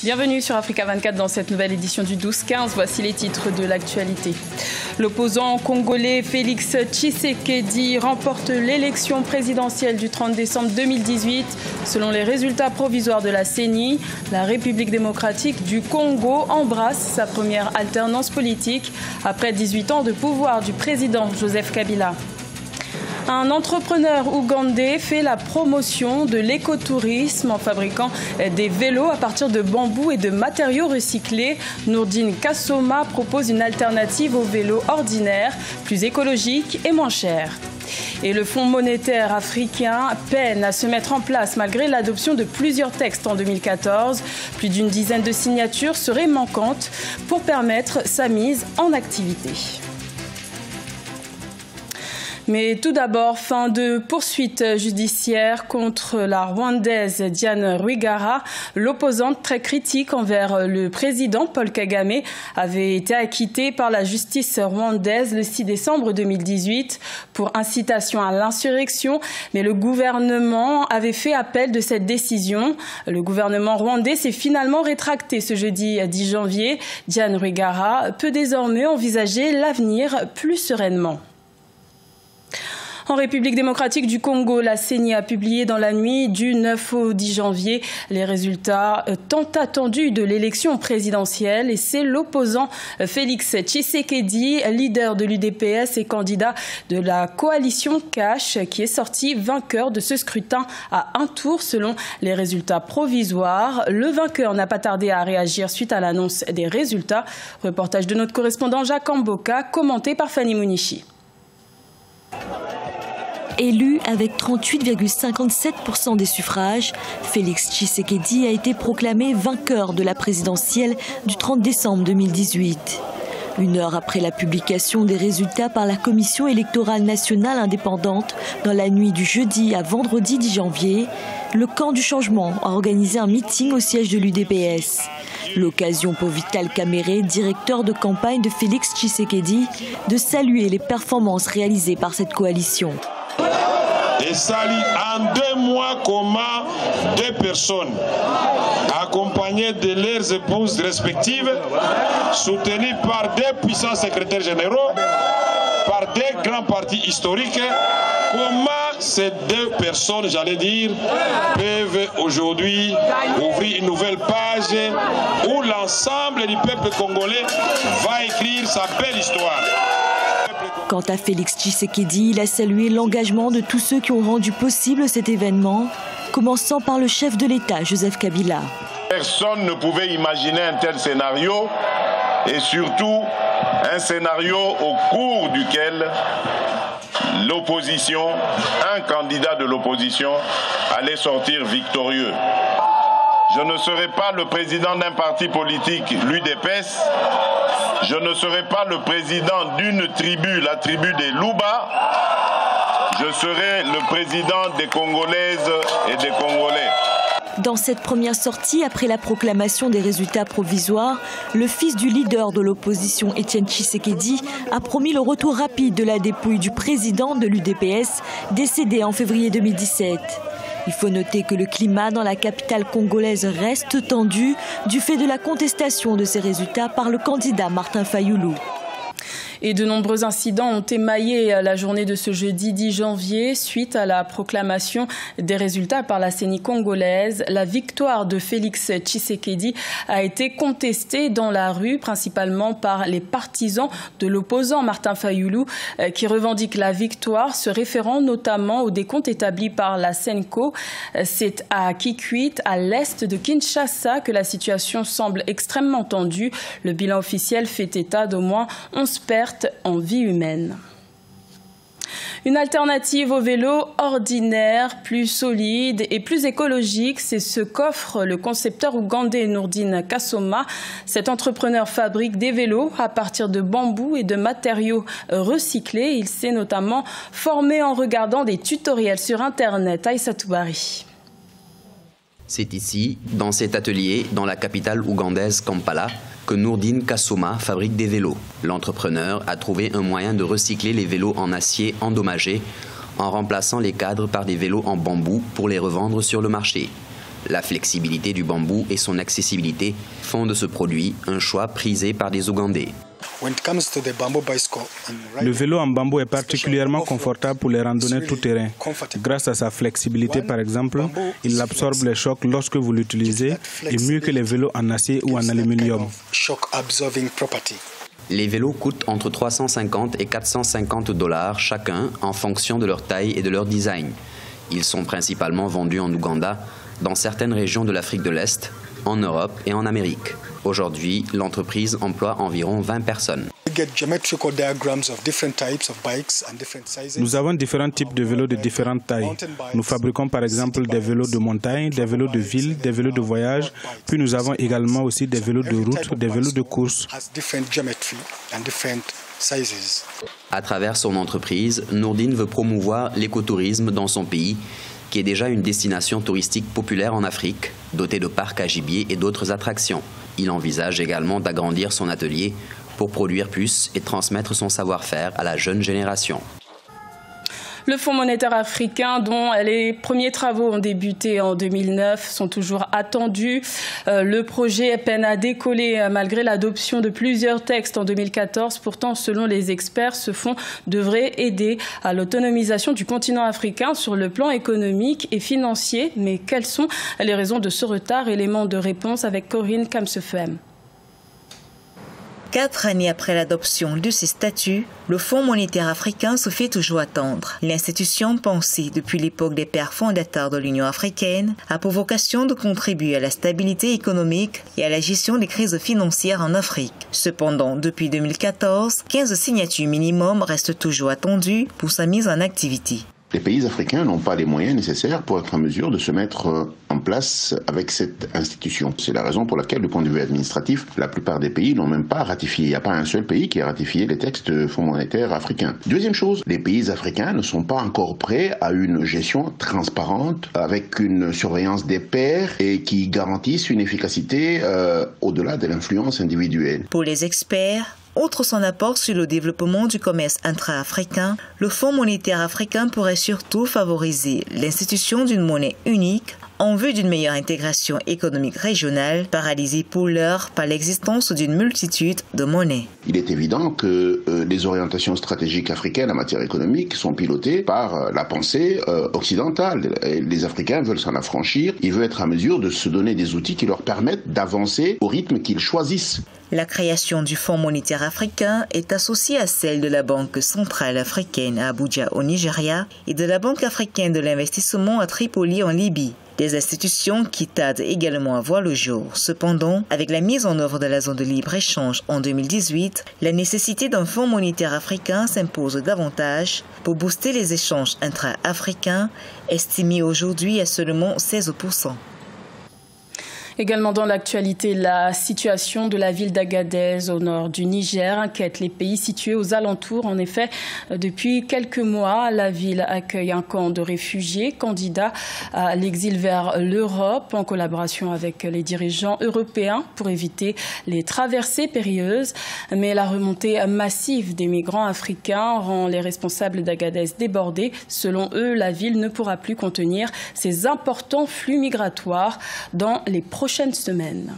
Bienvenue sur Africa 24 dans cette nouvelle édition du 12-15. Voici les titres de l'actualité. L'opposant congolais Félix Tshisekedi remporte l'élection présidentielle du 30 décembre 2018. Selon les résultats provisoires de la CENI, la République démocratique du Congo embrasse sa première alternance politique après 18 ans de pouvoir du président Joseph Kabila. Un entrepreneur ougandais fait la promotion de l'écotourisme en fabriquant des vélos à partir de bambou et de matériaux recyclés. Nourdine Kassoma propose une alternative aux vélos ordinaires, plus écologique et moins cher. Et le Fonds monétaire africain peine à se mettre en place malgré l'adoption de plusieurs textes en 2014. Plus d'une dizaine de signatures seraient manquantes pour permettre sa mise en activité. Mais tout d'abord, fin de poursuite judiciaire contre la Rwandaise Diane Rwigara. L'opposante très critique envers le président Paul Kagame avait été acquittée par la justice rwandaise le 6 décembre 2018 pour incitation à l'insurrection. Mais le gouvernement avait fait appel de cette décision. Le gouvernement rwandais s'est finalement rétracté ce jeudi 10 janvier. Diane Rwigara peut désormais envisager l'avenir plus sereinement. En République démocratique du Congo, la CENI a publié dans la nuit du 9 au 10 janvier les résultats tant attendus de l'élection présidentielle. Et c'est l'opposant Félix Tshisekedi, leader de l'UDPS et candidat de la coalition Cash, qui est sorti vainqueur de ce scrutin à un tour selon les résultats provisoires. Le vainqueur n'a pas tardé à réagir suite à l'annonce des résultats. Reportage de notre correspondant Jacques Amboka, commenté par Fanny Mounichi. Élu avec 38,57% des suffrages, Félix Tshisekedi a été proclamé vainqueur de la présidentielle du 30 décembre 2018. Une heure après la publication des résultats par la Commission électorale nationale indépendante dans la nuit du jeudi à vendredi 10 janvier, le camp du changement a organisé un meeting au siège de l'UDPS. L'occasion pour Vital Kamerhe, directeur de campagne de Félix Tshisekedi, de saluer les performances réalisées par cette coalition. Et sali en 2 mois comment 2 personnes accompagnées de leurs épouses respectives, soutenues par 2 puissants secrétaires généraux, par 2 grands partis historiques, comment ces 2 personnes, j'allais dire, peuvent aujourd'hui ouvrir une nouvelle page où l'ensemble du peuple congolais va écrire sa belle histoire. Quant à Félix Tshisekedi, il a salué l'engagement de tous ceux qui ont rendu possible cet événement, commençant par le chef de l'État, Joseph Kabila. Personne ne pouvait imaginer un tel scénario, et surtout un scénario au cours duquel l'opposition, un candidat de l'opposition, allait sortir victorieux. Je ne serai pas le président d'un parti politique, l'UDPS. Je ne serai pas le président d'une tribu, la tribu des Louba. Je serai le président des Congolaises et des Congolais. Dans cette première sortie, après la proclamation des résultats provisoires, le fils du leader de l'opposition, Étienne Tshisekedi, a promis le retour rapide de la dépouille du président de l'UDPS, décédé en février 2017. Il faut noter que le climat dans la capitale congolaise reste tendu du fait de la contestation de ces résultats par le candidat Martin Fayulu. Et de nombreux incidents ont émaillé la journée de ce jeudi 10 janvier suite à la proclamation des résultats par la CENI congolaise. La victoire de Félix Tshisekedi a été contestée dans la rue, principalement par les partisans de l'opposant Martin Fayulu, qui revendique la victoire, se référant notamment au décompte établi par la Senko. C'est à Kikwit, à l'est de Kinshasa, que la situation semble extrêmement tendue. Le bilan officiel fait état d'au moins 11 pertes en vie humaine. Une alternative au vélo ordinaire, plus solide et plus écologique, c'est ce qu'offre le concepteur ougandais Nourdine Kassoma. Cet entrepreneur fabrique des vélos à partir de bambou et de matériaux recyclés. Il s'est notamment formé en regardant des tutoriels sur Internet. Aïssa Toubari. C'est ici, dans cet atelier, dans la capitale ougandaise Kampala, que Nourdine Kassoma fabrique des vélos. L'entrepreneur a trouvé un moyen de recycler les vélos en acier endommagés en remplaçant les cadres par des vélos en bambou pour les revendre sur le marché. La flexibilité du bambou et son accessibilité font de ce produit un choix prisé par des Ougandais. Le vélo en bambou est particulièrement confortable pour les randonnées tout-terrain. Grâce à sa flexibilité, par exemple, il absorbe les chocs lorsque vous l'utilisez et mieux que les vélos en acier ou en aluminium. Les vélos coûtent entre 350 et 450 $ chacun en fonction de leur taille et de leur design. Ils sont principalement vendus en Ouganda, dans certaines régions de l'Afrique de l'Est, en Europe et en Amérique. Aujourd'hui, l'entreprise emploie environ 20 personnes. Nous avons différents types de vélos de différentes tailles. Nous fabriquons par exemple des vélos de montagne, des vélos de ville, des vélos de voyage, puis nous avons également aussi des vélos de route, des vélos de course. À travers son entreprise, Nourdine veut promouvoir l'écotourisme dans son pays, qui est déjà une destination touristique populaire en Afrique, dotée de parcs à gibier et d'autres attractions. Il envisage également d'agrandir son atelier pour produire plus et transmettre son savoir-faire à la jeune génération. Le Fonds monétaire africain, dont les premiers travaux ont débuté en 2009, sont toujours attendus. Le projet peine à décoller malgré l'adoption de plusieurs textes en 2014. Pourtant, selon les experts, ce fonds devrait aider à l'autonomisation du continent africain sur le plan économique et financier. Mais quelles sont les raisons de ce retard? Élément de réponse avec Corinne Kamsefem. 4 années après l'adoption de ces statuts, le Fonds monétaire africain se fait toujours attendre. L'institution, pensée depuis l'époque des pères fondateurs de l'Union africaine, a pour vocation de contribuer à la stabilité économique et à la gestion des crises financières en Afrique. Cependant, depuis 2014, 15 signatures minimum restent toujours attendues pour sa mise en activité. Les pays africains n'ont pas les moyens nécessaires pour être en mesure de se mettre en place avec cette institution. C'est la raison pour laquelle, du point de vue administratif, la plupart des pays n'ont même pas ratifié. Il n'y a pas un seul pays qui a ratifié les textes du Fonds monétaire africain. Deuxième chose, les pays africains ne sont pas encore prêts à une gestion transparente avec une surveillance des pairs et qui garantisse une efficacité au-delà de l'influence individuelle. Pour les experts, outre son apport sur le développement du commerce intra-africain, le Fonds monétaire africain pourrait surtout favoriser l'institution d'une monnaie unique en vue d'une meilleure intégration économique régionale, paralysée pour l'heure par l'existence d'une multitude de monnaies. Il est évident que les orientations stratégiques africaines en matière économique sont pilotées par la pensée occidentale. Les Africains veulent s'en affranchir, ils veulent être en mesure de se donner des outils qui leur permettent d'avancer au rythme qu'ils choisissent. La création du Fonds monétaire africain est associée à celle de la Banque centrale africaine à Abuja au Nigeria et de la Banque africaine de l'investissement à Tripoli en Libye. Des institutions qui tardent également à voir le jour. Cependant, avec la mise en œuvre de la zone de libre-échange en 2018, la nécessité d'un fonds monétaire africain s'impose davantage pour booster les échanges intra-africains, estimés aujourd'hui à seulement 16%. Également dans l'actualité, la situation de la ville d'Agadez au nord du Niger inquiète les pays situés aux alentours. En effet, depuis quelques mois, la ville accueille un camp de réfugiés candidats à l'exil vers l'Europe en collaboration avec les dirigeants européens pour éviter les traversées périlleuses. Mais la remontée massive des migrants africains rend les responsables d'Agadez débordés. Selon eux, la ville ne pourra plus contenir ces importants flux migratoires dans les prochaines semaines.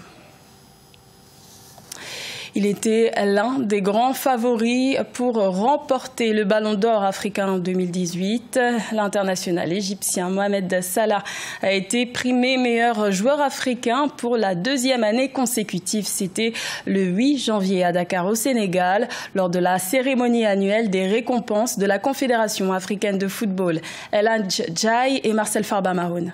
Il était l'un des grands favoris pour remporter le Ballon d'Or africain en 2018. L'international égyptien Mohamed Salah a été primé meilleur joueur africain pour la deuxième année consécutive. C'était le 8 janvier à Dakar au Sénégal, lors de la cérémonie annuelle des récompenses de la Confédération africaine de football. El Hadj Djaï et Marcel Farba Maroun.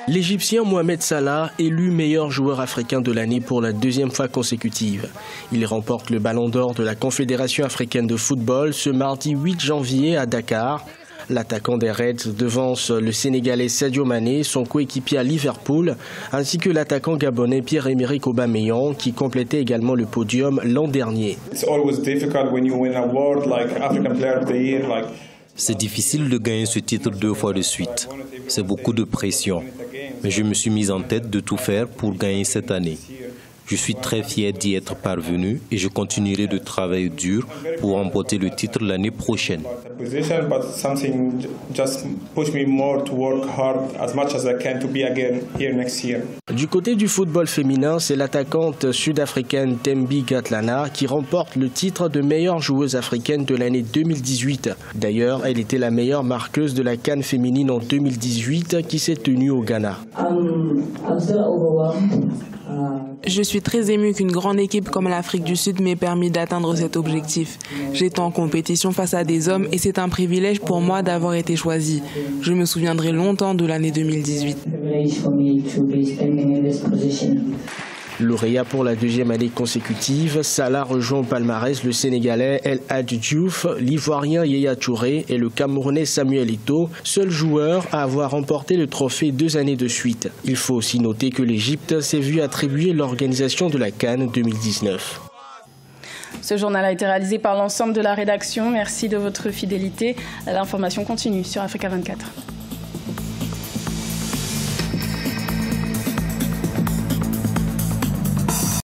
L'Égyptien Mohamed Salah, élu meilleur joueur africain de l'année pour la deuxième fois consécutive. Il remporte le Ballon d'Or de la Confédération africaine de football ce mardi 8 janvier à Dakar. L'attaquant des Reds devance le Sénégalais Sadio Mané, son coéquipier à Liverpool, ainsi que l'attaquant gabonais Pierre-Emerick Aubameyang qui complétait également le podium l'an dernier. C'est difficile de gagner ce titre 2 fois de suite. C'est beaucoup de pression. Mais je me suis mis en tête de tout faire pour gagner cette année. Je suis très fier d'y être parvenu et je continuerai de travailler dur pour remporter le titre l'année prochaine. Du côté du football féminin, c'est l'attaquante sud-africaine Thembi Kgatlana qui remporte le titre de meilleure joueuse africaine de l'année 2018. D'ailleurs, elle était la meilleure marqueuse de la CAN féminine en 2018 qui s'est tenue au Ghana. Je suis très émue qu'une grande équipe comme l'Afrique du Sud m'ait permis d'atteindre cet objectif. J'étais en compétition face à des hommes et c'est un privilège pour moi d'avoir été choisie. Je me souviendrai longtemps de l'année 2018. Lauréat pour la deuxième année consécutive, Salah rejoint au palmarès le Sénégalais El Hadji Diouf, l'Ivoirien Yaya Touré et le Camerounais Samuel Eto'o, seul joueur à avoir remporté le trophée 2 années de suite. Il faut aussi noter que l'Égypte s'est vu attribuer l'organisation de la CAN 2019. Ce journal a été réalisé par l'ensemble de la rédaction. Merci de votre fidélité. L'information continue sur Africa 24.